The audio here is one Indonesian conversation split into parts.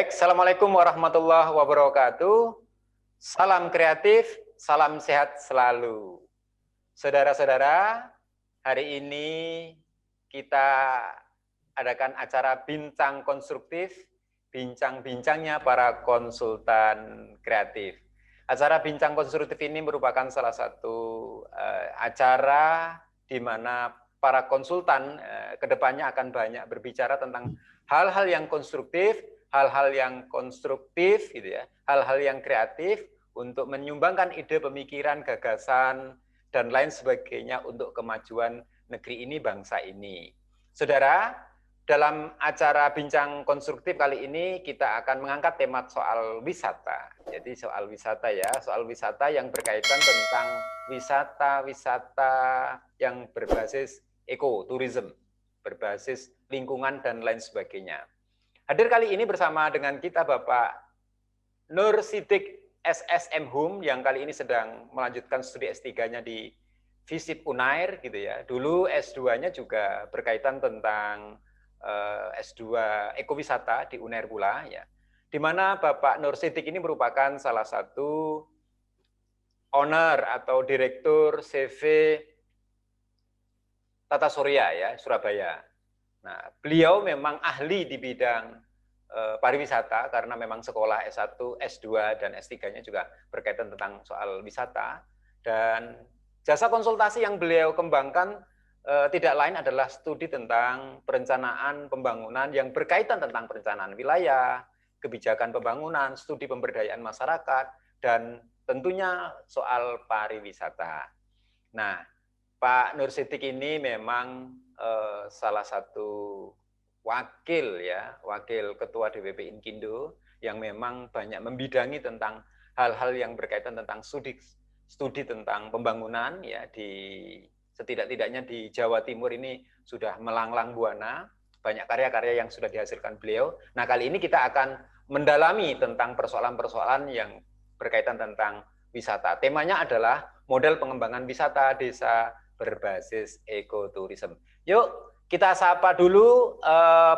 Baik, Assalamualaikum warahmatullahi wabarakatuh. Salam kreatif, salam sehat selalu. Saudara-saudara, hari ini kita adakan acara bincang konstruktif, bincang-bincangnya para konsultan kreatif. Acara bincang konstruktif ini merupakan salah satu acara di mana para konsultan kedepannya akan banyak berbicara tentang hal-hal yang konstruktif, hal-hal yang konstruktif, gitu ya, hal-hal yang kreatif untuk menyumbangkan ide, pemikiran, gagasan, dan lain sebagainya untuk kemajuan negeri ini, bangsa ini. Saudara, dalam acara bincang konstruktif kali ini kita akan mengangkat tema soal wisata. Jadi soal wisata ya, soal wisata yang berkaitan tentang wisata-wisata yang berbasis ekoturism, berbasis lingkungan dan lain sebagainya. Hadir kali ini bersama dengan kita Bapak Nur Siddiq SSM Hum yang kali ini sedang melanjutkan studi S3-nya di FISIP Unair gitu ya. Dulu S2-nya juga berkaitan tentang S2 ekowisata di Unair pula ya. Di mana Bapak Nur Siddiq ini merupakan salah satu owner atau direktur CV Tata Surya ya, Surabaya. Nah, beliau memang ahli di bidang pariwisata karena memang sekolah S1, S2, dan S3-nya juga berkaitan tentang soal wisata. Dan jasa konsultasi yang beliau kembangkan tidak lain adalah studi tentang perencanaan pembangunan yang berkaitan tentang perencanaan wilayah, kebijakan pembangunan, studi pemberdayaan masyarakat, dan tentunya soal pariwisata. Nah, Pak Nur Siddiq ini memang salah satu wakil ketua DPP Inkindo yang memang banyak membidangi tentang hal-hal yang berkaitan tentang studi tentang pembangunan ya, di setidak-tidaknya di Jawa Timur ini sudah melanglang buana, banyak karya-karya yang sudah dihasilkan beliau. Nah, kali ini kita akan mendalami tentang persoalan-persoalan yang berkaitan tentang wisata. Temanya adalah model pengembangan wisata desa berbasis ekoturism. Yuk, kita sapa dulu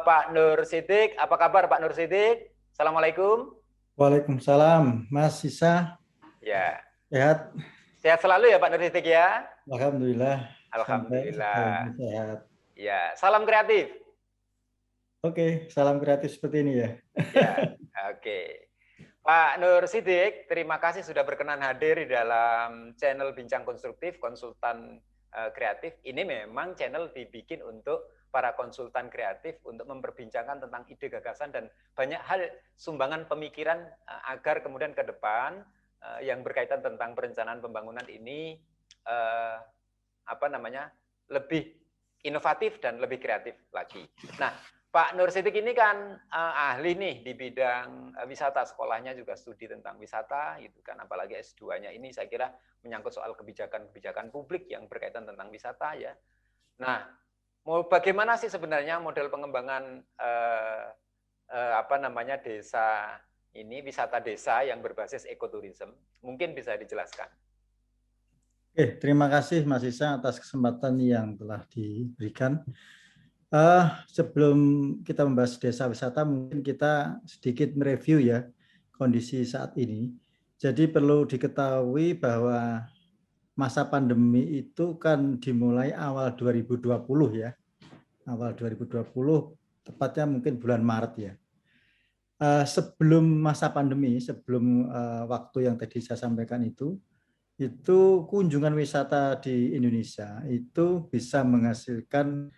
Pak Nur Siddiq. Apa kabar Pak Nur Siddiq? Assalamualaikum. Waalaikumsalam, Mas Sisa. Ya. Sehat? Sehat selalu ya Pak Nur Siddiq ya? Alhamdulillah. Alhamdulillah. Sampai sehat. Ya, salam kreatif. Oke, salam kreatif seperti ini ya. Ya, oke. Pak Nur Siddiq, terima kasih sudah berkenan hadir di dalam channel Bincang Konstruktif, konsultan kreatif. Ini memang channel dibikin untuk para konsultan kreatif untuk memperbincangkan tentang ide, gagasan, dan banyak hal sumbangan pemikiran agar kemudian ke depan yang berkaitan tentang perencanaan pembangunan ini lebih inovatif dan lebih kreatif lagi. Nah, Pak Nur Siddiq ini kan ahli nih di bidang wisata, sekolahnya juga studi tentang wisata gitu kan, apalagi S2-nya ini saya kira menyangkut soal kebijakan-kebijakan publik yang berkaitan tentang wisata ya. Nah, bagaimana sih sebenarnya model pengembangan desa ini, wisata desa yang berbasis ekoturism? Mungkin bisa dijelaskan. Oke, terima kasih Mas Isa atas kesempatan yang telah diberikan. Sebelum kita membahas desa wisata, mungkin kita sedikit mereview ya kondisi saat ini. Jadi perlu diketahui bahwa masa pandemi itu kan dimulai awal 2020 ya. Awal 2020, tepatnya mungkin bulan Maret ya. Sebelum masa pandemi, sebelum waktu yang tadi saya sampaikan itu kunjungan wisata di Indonesia itu bisa menghasilkan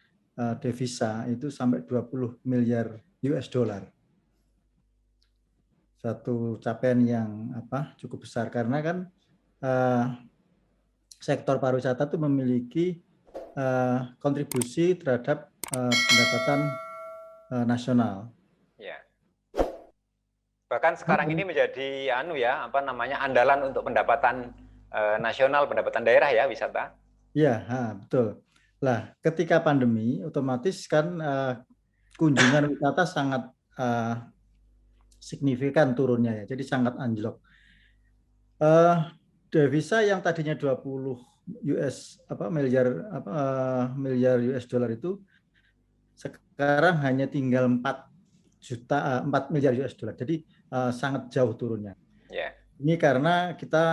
devisa itu sampai 20 miliar US dollar. Satu capaian yang cukup besar karena kan sektor pariwisata itu memiliki kontribusi terhadap pendapatan nasional. Ya. Bahkan sekarang ini menjadi andalan untuk pendapatan nasional, pendapatan daerah ya, wisata. Iya, betul. Lah, ketika pandemi, otomatis kan kunjungan wisata sangat signifikan turunnya ya, jadi sangat anjlok. Devisa yang tadinya 20 miliar US dollar itu sekarang hanya tinggal 4 4 miliar US dollar. Jadi sangat jauh turunnya. Ya. Ini karena kita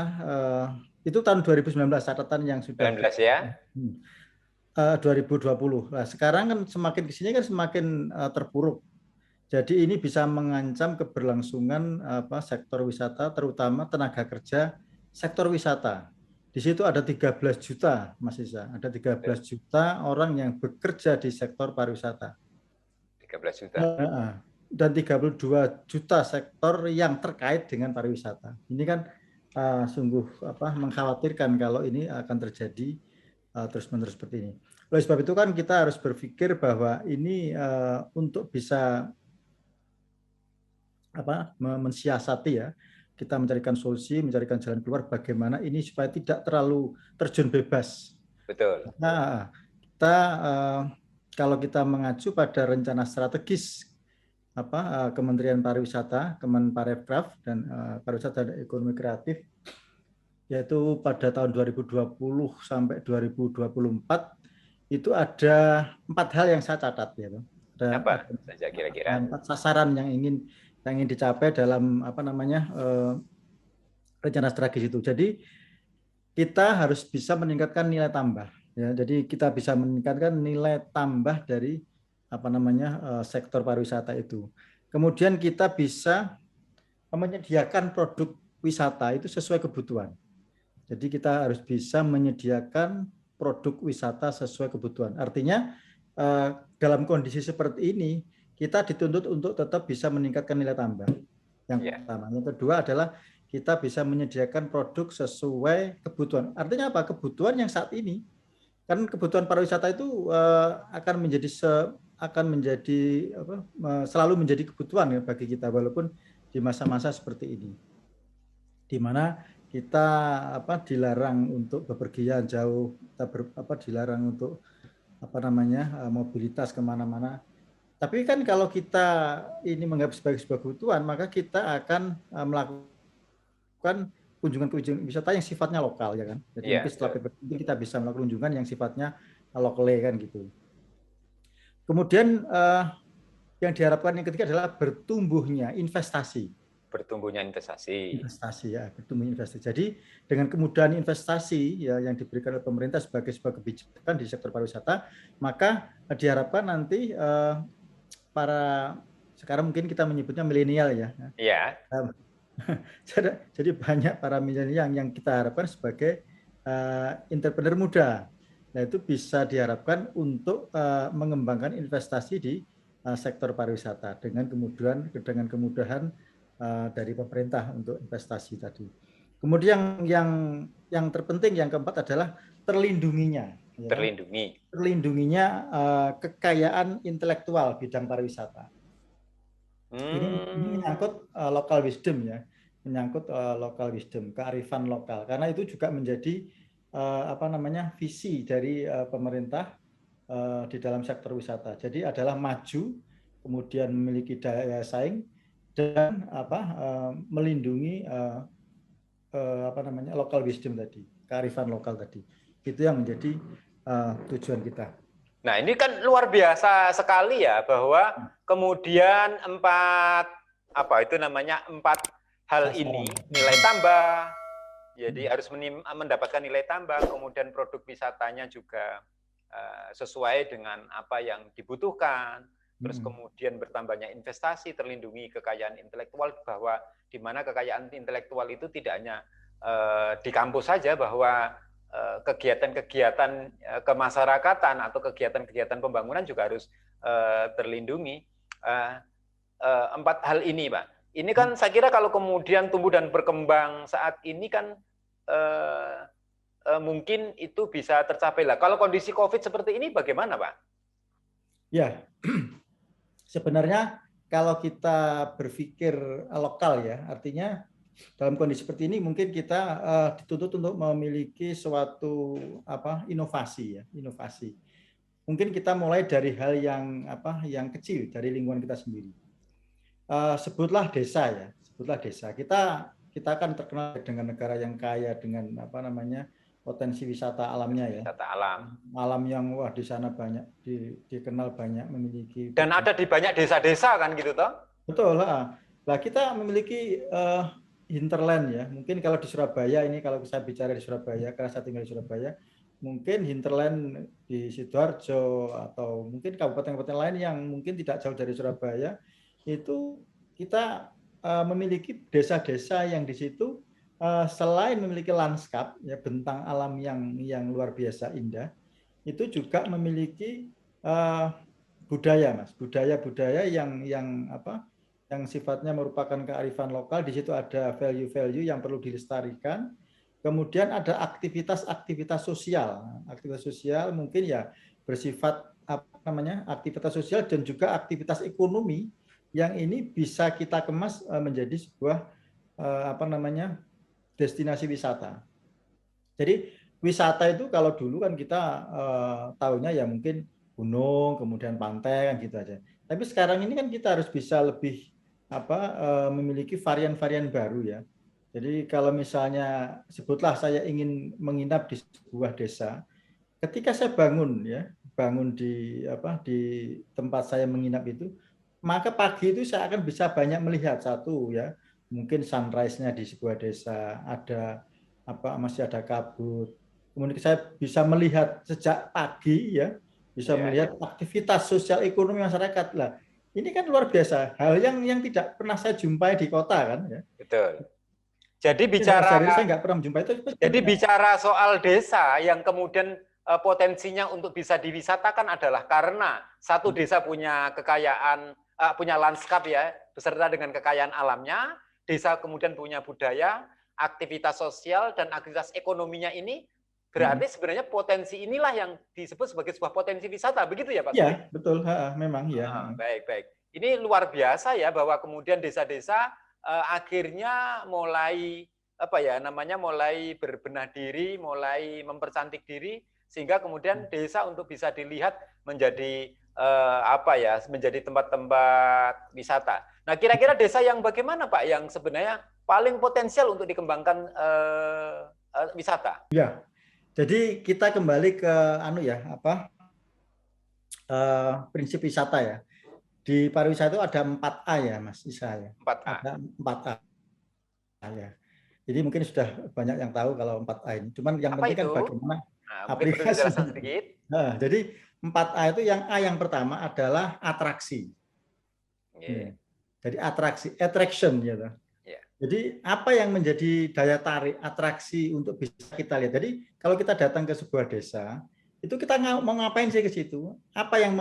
itu tahun 2019 catatan yang sudah 19 ya. 2020. Nah, sekarang kan semakin ke sini kan semakin terpuruk. Jadi ini bisa mengancam keberlangsungan sektor wisata, terutama tenaga kerja sektor wisata. Di situ ada 13 juta, Mas Isa. Ada 13 juta orang yang bekerja di sektor pariwisata. 13 juta. Dan 32 juta sektor yang terkait dengan pariwisata. Ini kan sungguh mengkhawatirkan kalau ini akan terjadi terus-menerus seperti ini. Oleh sebab itu kan kita harus berpikir bahwa ini untuk bisa mensiasati ya, kita mencarikan solusi, mencarikan jalan keluar bagaimana ini supaya tidak terlalu terjun bebas. Betul. Nah, kita kalau kita mengacu pada rencana strategis Kementerian Pariwisata, Kemenparekraf dan Pariwisata dan Ekonomi Kreatif, yaitu pada tahun 2020 sampai 2024 itu ada 4 hal yang saya catat ya. Apa saja kira-kira? 4 sasaran yang ingin dicapai dalam rencana strategis itu. Jadi kita harus bisa meningkatkan nilai tambah ya. Jadi kita bisa meningkatkan nilai tambah dari sektor pariwisata itu. Kemudian kita bisa menyediakan produk wisata itu sesuai kebutuhan. Jadi kita harus bisa menyediakan produk wisata sesuai kebutuhan. Artinya dalam kondisi seperti ini kita dituntut untuk tetap bisa meningkatkan nilai tambah. Yang pertama. Yang kedua adalah kita bisa menyediakan produk sesuai kebutuhan. Artinya apa? Kebutuhan yang saat ini, kan kebutuhan pariwisata itu selalu menjadi kebutuhan ya bagi kita, walaupun di masa-masa seperti ini, di mana kita dilarang untuk bepergian jauh, kita dilarang untuk mobilitas kemana-mana. Tapi kan kalau kita ini menganggap sebagai sebuah kebutuhan, maka kita akan melakukan kunjungan-kunjungan wisata yang sifatnya lokal ya kan. Jadi mungkin setelah PPKM kita bisa melakukan kunjungan yang sifatnya lokal kan gitu. Kemudian yang diharapkan yang ketiga adalah bertumbuhnya investasi. Bertumbuhnya investasi. Bertumbuh investasi. Jadi dengan kemudahan investasi ya yang diberikan oleh pemerintah sebagai sebuah kebijakan di sektor pariwisata, maka diharapkan nanti sekarang mungkin kita menyebutnya milenial ya. Iya. Jadi banyak para milenial yang kita harapkan sebagai entrepreneur muda. Nah, itu bisa diharapkan untuk mengembangkan investasi di sektor pariwisata dengan kemudahan dari pemerintah untuk investasi tadi. Kemudian yang terpenting yang keempat adalah terlindunginya kekayaan intelektual bidang pariwisata. Ini menyangkut local wisdom ya, kearifan lokal, karena itu juga menjadi visi dari pemerintah di dalam sektor wisata. Jadi adalah maju, kemudian memiliki daya saing dan melindungi local wisdom tadi, kearifan lokal tadi. Itu yang menjadi tujuan kita. Nah, ini kan luar biasa sekali ya, bahwa kemudian 4 hal ini nilai tambah. Jadi harus mendapatkan nilai tambah, kemudian produk wisatanya juga sesuai dengan apa yang dibutuhkan. Terus kemudian bertambahnya investasi, terlindungi kekayaan intelektual, bahwa di mana kekayaan intelektual itu tidak hanya di kampus saja, bahwa kegiatan-kegiatan kemasyarakatan atau kegiatan-kegiatan pembangunan juga harus terlindungi. 4 hal ini, Pak. Ini kan saya kira kalau kemudian tumbuh dan berkembang saat ini kan mungkin itu bisa tercapai lah. Kalau kondisi COVID seperti ini bagaimana, Pak? Ya, sebenarnya kalau kita berpikir lokal ya, artinya dalam kondisi seperti ini mungkin kita dituntut untuk memiliki suatu inovasi. Mungkin kita mulai dari hal yang kecil dari lingkungan kita sendiri. Sebutlah desa. Kita kan terkenal dengan negara yang kaya dengan potensi wisata alamnya ya. Wisata alam yang di sana banyak dikenal, banyak memiliki. Dan ada di banyak desa-desa kan gitu toh? Betul. Nah, kita memiliki hinterland ya. Mungkin kalau di Surabaya ini, kalau saya bicara di Surabaya, karena saya tinggal di Surabaya, mungkin hinterland di Sidoarjo atau mungkin kabupaten-kabupaten lain yang mungkin tidak jauh dari Surabaya, itu kita memiliki desa-desa yang di situ selain memiliki lanskap ya, bentang alam yang luar biasa indah, itu juga memiliki budaya, Mas, budaya-budaya yang apa? Yang sifatnya merupakan kearifan lokal. Di situ ada value-value yang perlu dilestarikan. Kemudian ada aktivitas-aktivitas sosial. Aktivitas sosial mungkin ya bersifat apa namanya? Aktivitas sosial dan juga aktivitas ekonomi yang ini bisa kita kemas menjadi sebuah apa namanya? Destinasi wisata. Jadi wisata itu kalau dulu kan kita tahunya ya mungkin gunung, kemudian pantai kan gitu aja. Tapi sekarang ini kan kita harus bisa lebih apa memiliki varian-varian baru ya. Jadi kalau misalnya sebutlah saya ingin menginap di sebuah desa, ketika saya bangun ya, bangun di apa di tempat saya menginap itu, maka pagi itu saya akan bisa banyak melihat satu ya, mungkin sunrise-nya di sebuah desa, ada apa masih ada kabut. Kemudian saya bisa melihat sejak pagi ya, bisa melihat aktivitas sosial ekonomi masyarakat. Lah, ini kan luar biasa, hal yang tidak pernah saya jumpai di kota kan ya. Betul. Jadi saya nggak pernah menjumpai itu. Jadi bicara soal desa yang kemudian potensinya untuk bisa diwisatakan adalah karena satu desa punya kekayaan, punya lanskap ya, beserta dengan kekayaan alamnya, desa kemudian punya budaya, aktivitas sosial dan aktivitas ekonominya ini berarti sebenarnya potensi inilah yang disebut sebagai sebuah potensi wisata, begitu ya Pak? Iya, betul, memang ya. Baik. Ini luar biasa ya bahwa kemudian desa-desa akhirnya mulai apa ya namanya mulai berbenah diri, mulai mempercantik diri sehingga kemudian desa untuk bisa dilihat menjadi apa ya menjadi tempat-tempat wisata. Nah, kira-kira desa yang bagaimana Pak yang sebenarnya paling potensial untuk dikembangkan wisata? Ya. Jadi kita kembali ke prinsip wisata ya. Di pariwisata itu ada 4A ya, Mas Isa ya. 4A. Ada 4A ya. Jadi mungkin sudah banyak yang tahu kalau 4A ini. Cuman yang apa penting itu? kan bagaimana aplikasi. Sedikit. Nah, jadi 4A itu yang A yang pertama adalah atraksi. Yeah. Jadi attraction gitu. Yeah. Jadi apa yang menjadi daya tarik atraksi untuk bisa kita lihat. Jadi kalau kita datang ke sebuah desa, itu kita mau ngapain sih ke situ? Apa yang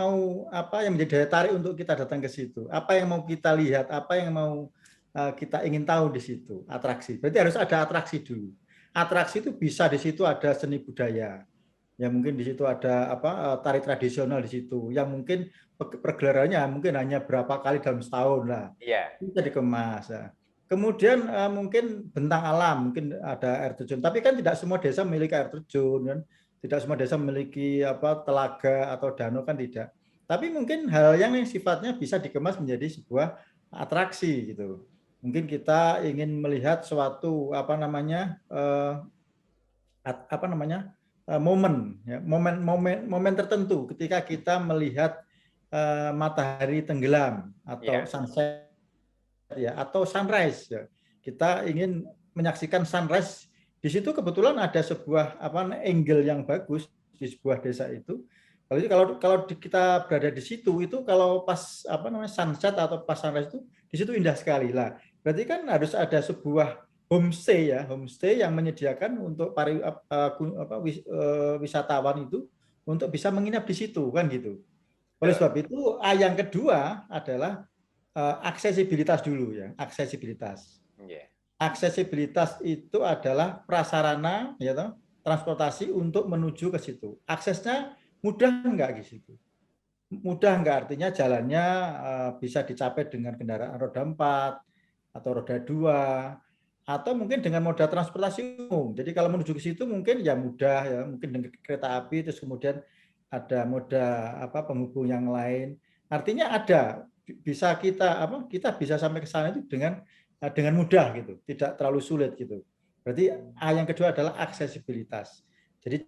menjadi daya tarik untuk kita datang ke situ? Apa yang mau kita lihat? Apa yang mau kita ingin tahu di situ? Atraksi. Berarti harus ada atraksi dulu. Atraksi itu bisa di situ ada seni budaya. Ya mungkin di situ ada tari tradisional di situ. Yang mungkin pergelarannya mungkin hanya berapa kali dalam setahun lah. Iya. Bisa dikemas. Ya. Kemudian mungkin bentang alam, mungkin ada air terjun. Tapi kan tidak semua desa memiliki air terjun kan. Tidak semua desa memiliki telaga atau danau kan tidak. Tapi mungkin hal yang sifatnya bisa dikemas menjadi sebuah atraksi gitu. Mungkin kita ingin melihat suatu momen tertentu ketika kita melihat matahari tenggelam atau sunset ya atau sunrise ya. Kita ingin menyaksikan sunrise. Di situ kebetulan ada sebuah angle yang bagus di sebuah desa itu. Kalau kita berada di situ itu kalau pas sunset atau pas sunrise itu di situ indah sekali lah. Berarti kan harus ada sebuah homestay yang menyediakan untuk wisatawan itu untuk bisa menginap di situ kan gitu. Oleh sebab itu yang kedua adalah aksesibilitas dulu ya, aksesibilitas. Aksesibilitas itu adalah prasarana ya toh, transportasi untuk menuju ke situ. Aksesnya mudah enggak di situ? Mudah enggak artinya jalannya bisa dicapai dengan kendaraan roda 4 atau roda 2 atau mungkin dengan moda transportasi umum. Jadi kalau menuju ke situ mungkin ya mudah ya, mungkin dengan kereta api terus kemudian ada moda penghubung yang lain. Artinya ada bisa kita bisa sampai ke sana itu dengan mudah gitu, tidak terlalu sulit gitu. Berarti yang kedua adalah aksesibilitas. Jadi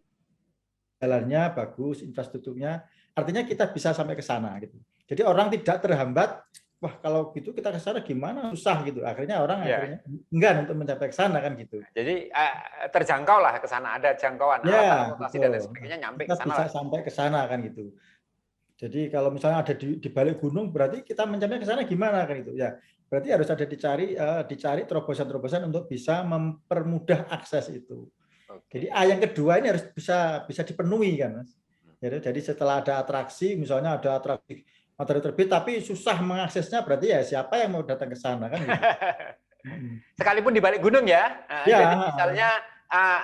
jalannya bagus, infrastrukturnya, artinya kita bisa sampai ke sana gitu. Jadi orang tidak terhambat wah kalau gitu kita ke sana gimana, susah gitu. Akhirnya orang Ya. enggan untuk mencapai ke sana kan gitu. Jadi terjangkau lah ke sana, ada jangkauan alat Ya, transportasi dan lain betul. sebagainya nyampe Kita ke sana bisa lah. sampai ke sana kan gitu. Jadi kalau misalnya ada di balik gunung, berarti kita mencapainya ke sana gimana kan itu ya. Berarti harus ada dicari terobosan-terobosan untuk bisa mempermudah akses itu. Jadi Oke. yang kedua ini harus bisa dipenuhi kan, Mas. Jadi setelah ada atraksi, misalnya ada atraksi matahari terbit, tapi susah mengaksesnya, berarti ya siapa yang mau datang ke sana kan gitu. Sekalipun di balik gunung ya. Ya, Jadi misalnya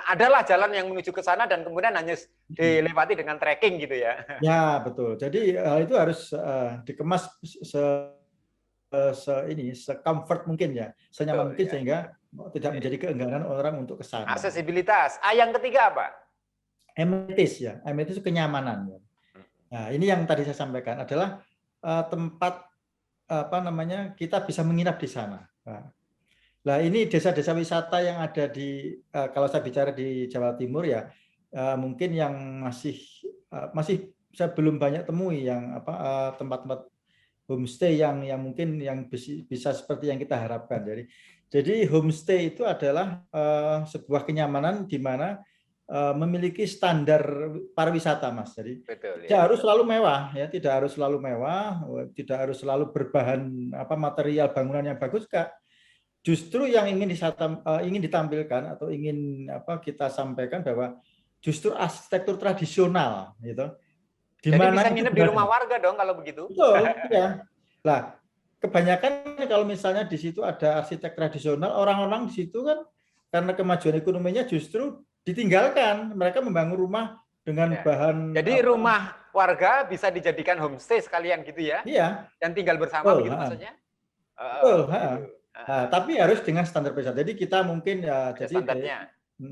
adalah jalan yang menuju ke sana dan kemudian hanya dilewati dengan trekking gitu ya. ya betul. Jadi itu harus dikemas se-comfort mungkin ya, senyaman Betul mungkin ya. sehingga tidak menjadi keengganan orang untuk ke sana. Aksesibilitas. Yang ketiga apa? Amenities ya, amenities itu kenyamanan. Nah, ini yang tadi saya sampaikan adalah tempat apa namanya kita bisa menginap di sana. Nah, ini desa-desa wisata yang ada di kalau saya bicara di Jawa Timur ya, mungkin yang masih saya belum banyak temui yang tempat-tempat homestay yang mungkin yang bisa seperti yang kita harapkan. Jadi homestay itu adalah sebuah kenyamanan di mana memiliki standar pariwisata, Mas. Jadi Betul tidak ya. harus selalu mewah, ya, tidak harus selalu mewah, tidak harus selalu berbahan material bangunan yang bagus, Kak. Justru yang ingin ditampilkan atau ingin kita sampaikan bahwa justru arsitektur tradisional, gitu. Di Jadi mana bisa itu nginep di rumah warga dong kalau begitu. betul, ya. Lah, kebanyakan kalau misalnya di situ ada arsitek tradisional, orang-orang di situ kan karena kemajuan ekonominya justru ditinggalkan. Mereka membangun rumah dengan Ya. bahan Jadi rumah warga bisa dijadikan homestay sekalian gitu ya. iya, Dan tinggal bersama betul, begitu maksudnya? betul, Gitu. Nah, tapi harus dengan standar besar. Jadi kita mungkin ya Ada jadi standarnya.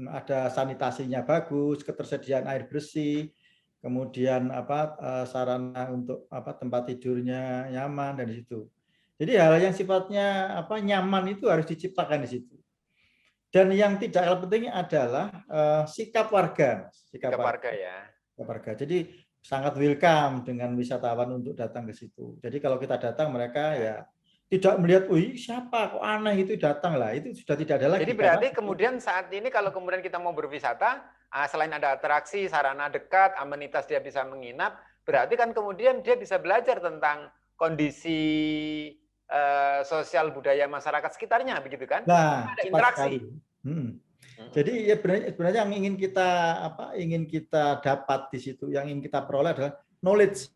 ada sanitasinya bagus, ketersediaan air bersih, kemudian sarana untuk tempat tidurnya nyaman dan di situ. Jadi hal yang sifatnya nyaman itu harus diciptakan di situ. Dan yang tidak kalah penting adalah sikap warga, Sikap warga ya. warga. Jadi sangat welcome dengan wisatawan untuk datang ke situ. Jadi kalau kita datang mereka ya tidak melihat, wih siapa kok aneh itu datang lah, itu sudah tidak ada lagi. Jadi berarti kemudian saat ini kalau kemudian kita mau berwisata, selain ada atraksi, sarana dekat, amenitas dia bisa menginap, berarti kan kemudian dia bisa belajar tentang kondisi sosial budaya masyarakat sekitarnya, begitu kan? Nah, Ada cepat interaksi. sekali. Jadi ya sebenarnya yang ingin kita dapat di situ, yang ingin kita peroleh adalah knowledge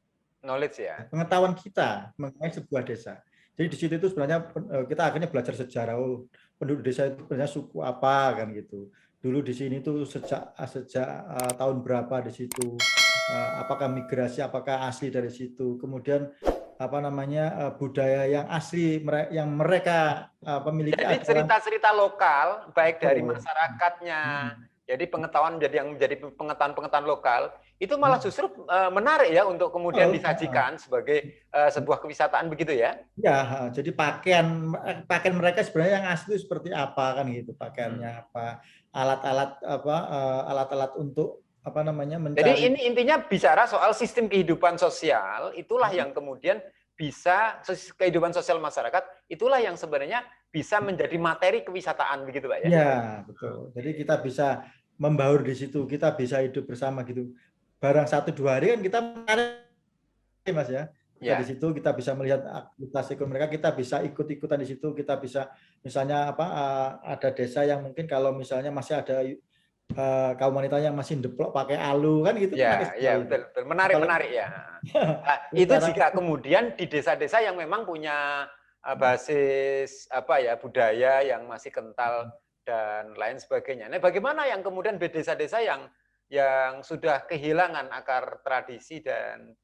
Ya. pengetahuan kita mengenai sebuah desa. Jadi di situ itu sebenarnya kita akhirnya belajar sejarah. Penduduk desa itu sebenarnya suku apa kan gitu. Dulu di sini tuh sejak tahun berapa di situ. Apakah migrasi, apakah asli dari situ. Kemudian budaya yang asli yang mereka miliki. Jadi cerita-cerita lokal baik dari masyarakatnya. Jadi pengetahuan yang menjadi pengetahuan lokal itu malah justru menarik ya untuk kemudian disajikan sebagai sebuah kewisataan begitu ya. Ya, jadi pakaian mereka sebenarnya yang asli seperti apa kan gitu, pakaiannya apa, alat-alat untuk mencari. Jadi ini intinya bicara soal sistem kehidupan sosial, itulah yang kemudian bisa kehidupan sosial masyarakat, itulah yang sebenarnya bisa menjadi materi kewisataan begitu Pak ya. Ya, betul. Jadi kita bisa membaur di situ, kita bisa hidup bersama gitu. Barang 1-2 hari kan kita Mas ya. Kita di situ kita bisa melihat aktivitas ekonomi mereka, kita bisa ikut-ikutan di situ, kita bisa misalnya ada desa yang mungkin kalau misalnya masih ada kaum wanita yang masih ndeplok pakai alu kan gitu. Ya, betul. Menarik ya. Nah, itu jika kemudian di desa-desa yang memang punya basis budaya yang masih kental dan lain sebagainya. Nah, bagaimana yang kemudian desa-desa yang sudah kehilangan akar tradisi dan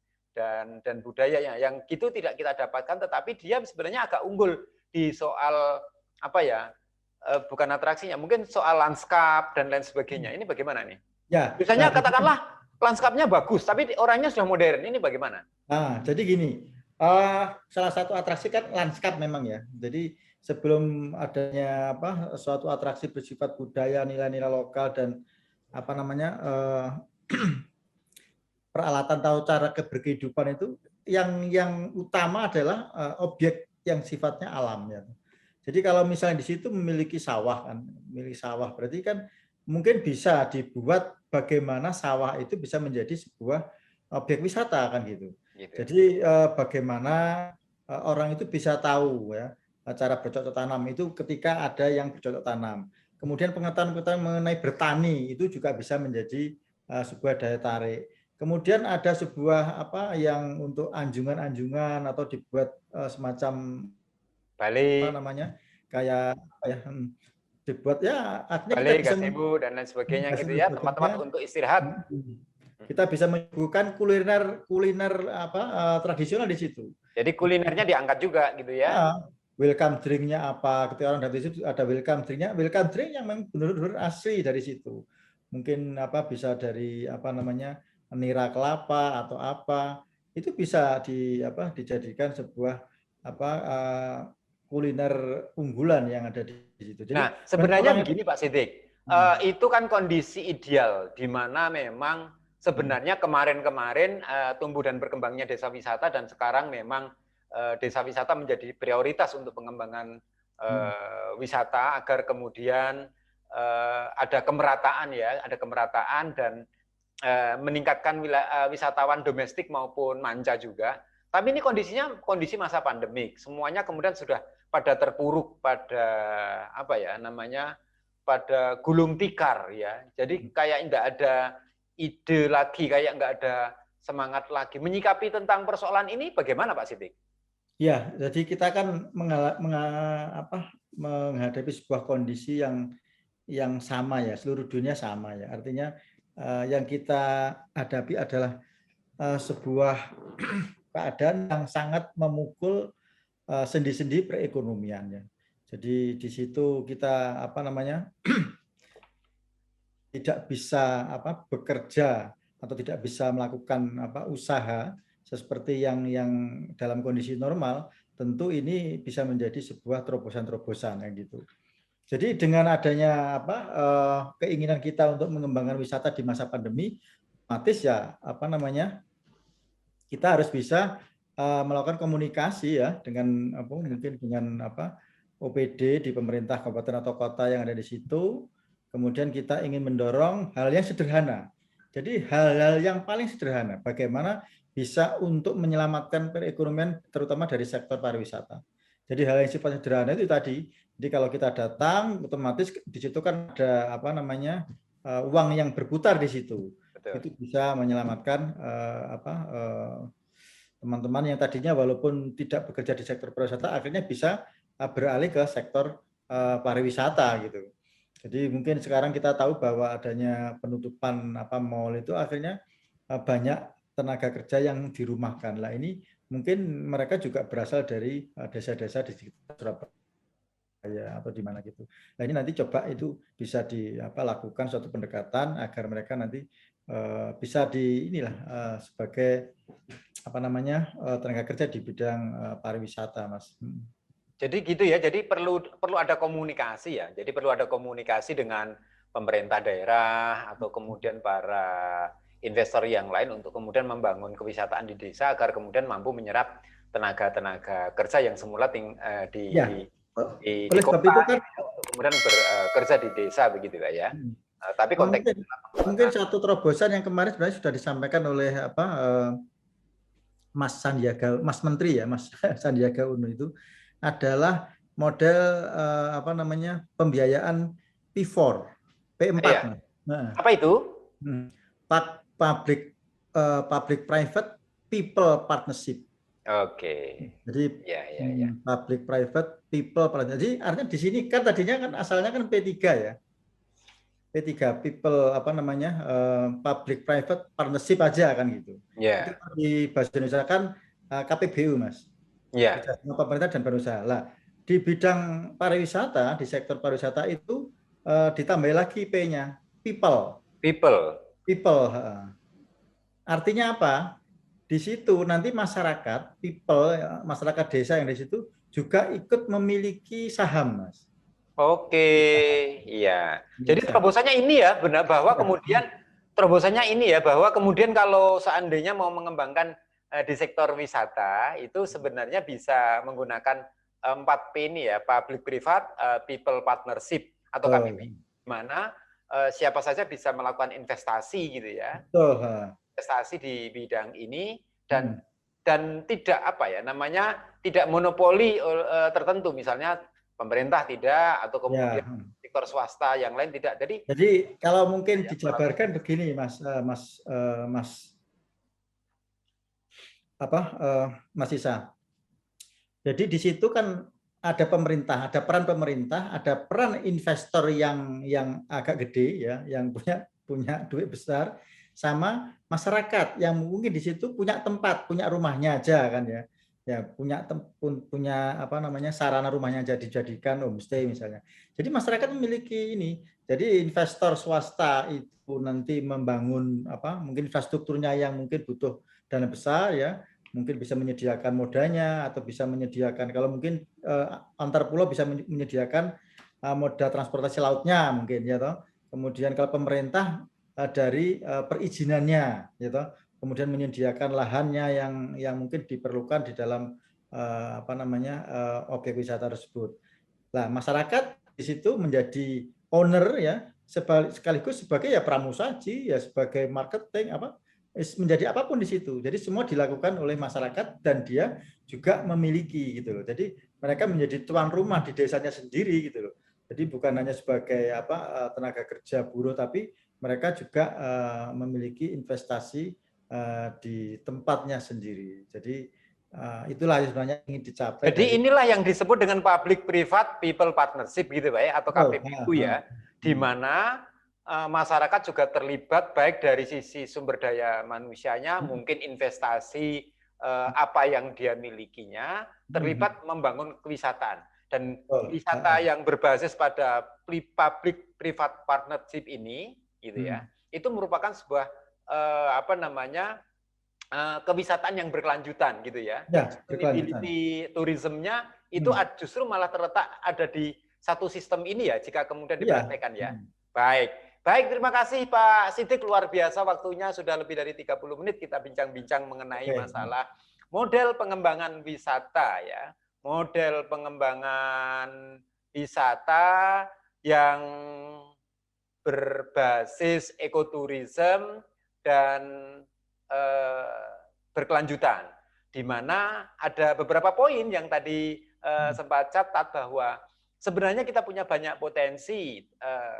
budayanya, yang gitu tidak kita dapatkan, tetapi dia sebenarnya agak unggul di soal bukan atraksinya, mungkin soal lanskap dan lain sebagainya. Ini bagaimana nih? Ya. Misalnya katakanlah lanskapnya bagus, tapi orangnya sudah modern. Ini bagaimana? Nah, jadi gini, salah satu atraksi kan lanskap memang ya. Jadi sebelum adanya suatu atraksi bersifat budaya, nilai-nilai lokal dan peralatan atau cara keberkehidupan itu yang utama adalah objek yang sifatnya alam ya. Jadi kalau misalnya di situ memiliki sawah kan, memiliki sawah berarti kan mungkin bisa dibuat bagaimana sawah itu bisa menjadi sebuah objek wisata kan gitu. Jadi bagaimana orang itu bisa tahu ya cara bercocok tanam itu ketika ada yang bercocok tanam. Kemudian pengetahuan-pengetahuan mengenai bertani itu juga bisa menjadi sebuah daya tarik. Kemudian ada sebuah apa yang untuk anjungan-anjungan atau dibuat semacam apa Balik, namanya kayak apa ya dibuat ya artinya kita balik, bisa gazebo dan lain sebagainya gitu ya, tempat-tempat sebagainya. untuk istirahat. Kita bisa menyuguhkan kuliner apa tradisional di situ. Jadi kulinernya diangkat juga gitu ya. Welcome drink-nya apa? Ketika orang dari situ ada welcome drink-nya, welcome drink yang memang benar-benar asli dari situ. Mungkin apa bisa dari apa namanya nira kelapa atau apa itu bisa dijadikan sebuah apa kuliner unggulan yang ada di situ. Jadi Nah, sebenarnya begini Pak Siddiq, itu kan kondisi ideal di mana memang sebenarnya kemarin-kemarin tumbuh dan berkembangnya desa wisata dan sekarang memang desa wisata menjadi prioritas untuk pengembangan wisata agar kemudian ada kemerataan ya, ada kemerataan dan meningkatkan wisatawan domestik maupun manca juga. Tapi ini kondisinya kondisi masa pandemik. Semuanya kemudian sudah pada terpuruk pada apa ya namanya pada gulung tikar ya. Jadi kayak nggak ada ide lagi, kayak nggak ada semangat lagi. Menyikapi tentang persoalan ini bagaimana Pak Siddiq? Ya, jadi kita kan menghadapi sebuah kondisi yang sama ya, seluruh dunia sama ya. Artinya yang kita hadapi adalah sebuah keadaan yang sangat memukul sendi-sendi perekonomiannya. Jadi di situ kita tidak bisa bekerja atau tidak bisa melakukan usaha seperti yang dalam kondisi normal, tentu ini bisa menjadi sebuah terobosan-terobosan gitu. Jadi dengan adanya keinginan kita untuk mengembangkan wisata di masa pandemi, otomatis ya kita harus bisa melakukan komunikasi ya dengan mungkin dengan OPD di pemerintah kabupaten atau kota yang ada di situ. Kemudian kita ingin mendorong hal yang sederhana. Jadi hal-hal yang paling sederhana, bagaimana bisa untuk menyelamatkan perekonomian terutama dari sektor pariwisata. Jadi hal yang sifatnya sederhana itu tadi. Jadi kalau kita datang, otomatis di situ kan ada uang yang berputar di situ. Betul. Itu bisa menyelamatkan teman-teman yang tadinya walaupun tidak bekerja di sektor pariwisata akhirnya bisa beralih ke sektor pariwisata gitu. Jadi mungkin sekarang kita tahu bahwa adanya penutupan mal itu akhirnya banyak tenaga kerja yang dirumahkan. Lah ini mungkin mereka juga berasal dari desa-desa di sekitar Surabaya atau di mana gitu. Nah ini nanti coba itu bisa dilakukan suatu pendekatan agar mereka nanti bisa sebagai tenaga kerja di bidang pariwisata, Mas. Jadi gitu ya. Jadi perlu ada komunikasi ya. Jadi perlu ada komunikasi dengan pemerintah daerah atau kemudian para investor yang lain untuk kemudian membangun kewisataan di desa agar kemudian mampu menyerap tenaga kerja yang semula di kota itu kan, kemudian bekerja di desa begitu Pak ya. Tapi konteksnya mungkin satu terobosan yang kemarin sebenarnya sudah disampaikan oleh Mas Menteri ya, Mas Sandiaga Uno itu adalah model pembiayaan P4, P4. Iya. Nah, apa itu? Public Private People Partnership. Oke. Jadi Public Private People Partnership. Jadi artinya di sini kan tadinya kan asalnya kan P3 ya. P3 People Public Private Partnership aja kan gitu. Yeah. Itu di bahasa Indonesia kan KPBU Mas. Yeah. Pemerintah dan perusahaan. Lah di bidang pariwisata, di sektor pariwisata itu ditambah lagi P-nya, people. Artinya apa? Di situ nanti masyarakat, masyarakat desa yang di situ juga ikut memiliki saham, Mas. Oke, iya. Jadi terobosannya ini ya, benar bahwa kemudian kalau seandainya mau mengembangkan di sektor wisata itu sebenarnya bisa menggunakan 4P ini ya, public private people partnership atau KPP, di mana siapa saja bisa melakukan investasi gitu ya. Investasi di bidang ini dan tidak tidak monopoli tertentu, misalnya pemerintah tidak, atau kemudian sektor swasta yang lain tidak. Jadi kalau mungkin dijabarkan begini, Mas Isa. Jadi di situ kan ada pemerintah, ada peran pemerintah, ada peran investor yang agak gede ya, yang punya duit besar, sama masyarakat yang mungkin di situ punya tempat, punya rumahnya aja kan ya. Ya, punya sarana rumahnya aja dijadikan homestay misalnya. Jadi masyarakat memiliki ini. Jadi investor swasta itu nanti membangun mungkin infrastrukturnya yang mungkin butuh dana besar ya, mungkin bisa menyediakan modanya atau bisa menyediakan, kalau mungkin antar pulau bisa menyediakan moda transportasi lautnya mungkin ya toh. Kemudian kalau pemerintah dari perizinannya ya toh, kemudian menyediakan lahannya yang mungkin diperlukan di dalam objek wisata tersebut. Nah, masyarakat di situ menjadi owner ya, sekaligus sebagai ya pramusaji ya, sebagai marketing menjadi apapun di situ. Jadi semua dilakukan oleh masyarakat dan dia juga memiliki gitu loh. Jadi mereka menjadi tuan rumah di desanya sendiri gitu loh. Jadi bukan hanya sebagai tenaga kerja buruh, tapi mereka juga memiliki investasi di tempatnya sendiri. Jadi itulah sebenarnya ingin dicapai. Jadi inilah yang disebut dengan public private people partnership gitu Pak ya, atau KPPU ya, di mana masyarakat juga terlibat baik dari sisi sumber daya manusianya, mungkin investasi apa yang dia milikinya, terlibat membangun kewisatan. Dan wisata yang berbasis pada public private partnership ini gitu ya, itu merupakan sebuah kewisataan yang berkelanjutan gitu ya. Sustainability tourismnya itu justru malah terletak ada di satu sistem ini ya, jika kemudian diperhatikan ya. Baik, terima kasih Pak Siddiq, luar biasa waktunya, sudah lebih dari 30 menit kita bincang-bincang mengenai masalah model pengembangan wisata ya. Model pengembangan wisata yang berbasis ekoturism dan berkelanjutan, di mana ada beberapa poin yang tadi sempat catat bahwa sebenarnya kita punya banyak potensi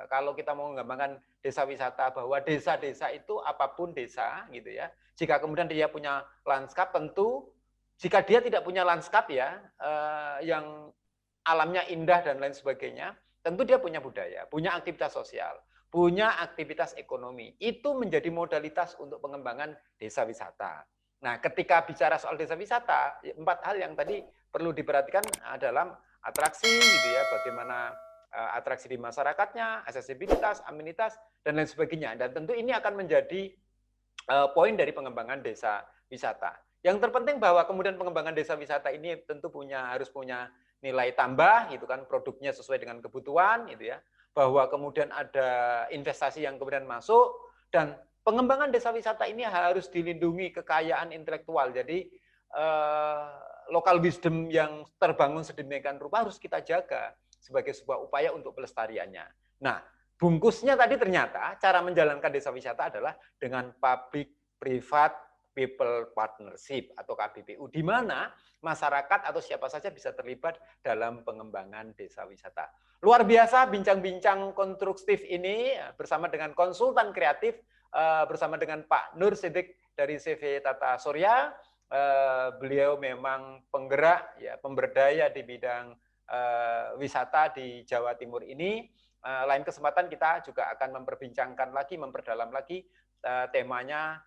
kalau kita mau mengembangkan desa wisata, bahwa desa-desa itu apapun desa gitu ya. Jika kemudian dia punya lanskap, tentu jika dia tidak punya lanskap ya yang alamnya indah dan lain sebagainya, tentu dia punya budaya, punya aktivitas sosial, punya aktivitas ekonomi. Itu menjadi modalitas untuk pengembangan desa wisata. Nah, ketika bicara soal desa wisata, 4 hal yang tadi perlu diperhatikan adalah atraksi gitu ya, bagaimana atraksi di masyarakatnya, aksesibilitas, amenitas, dan lain sebagainya. Dan tentu ini akan menjadi poin dari pengembangan desa wisata. Yang terpenting bahwa kemudian pengembangan desa wisata ini tentu harus punya nilai tambah gitu kan, produknya sesuai dengan kebutuhan gitu ya, bahwa kemudian ada investasi yang kemudian masuk, dan pengembangan desa wisata ini harus dilindungi kekayaan intelektual. Jadi local wisdom yang terbangun sedemikian rupa harus kita jaga sebagai sebuah upaya untuk pelestariannya. Nah, bungkusnya tadi ternyata cara menjalankan desa wisata adalah dengan public private people partnership atau KPPU, di mana masyarakat atau siapa saja bisa terlibat dalam pengembangan desa wisata. Luar biasa bincang-bincang konstruktif ini bersama dengan konsultan kreatif, bersama dengan Pak Nur Siddiq dari CV Tata Surya. Beliau memang penggerak ya, pemberdaya di bidang wisata di Jawa Timur ini. Lain kesempatan kita juga akan memperbincangkan lagi, memperdalam lagi temanya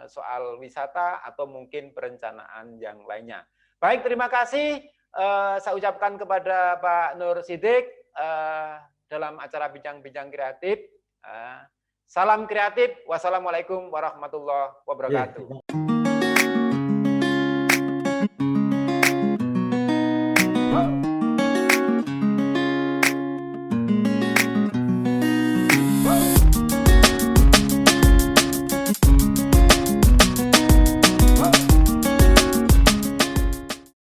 soal wisata atau mungkin perencanaan yang lainnya. Baik, terima kasih saya ucapkan kepada Pak Nur Siddiq dalam acara bincang-bincang kreatif. Salam kreatif. Wassalamualaikum warahmatullahi wabarakatuh.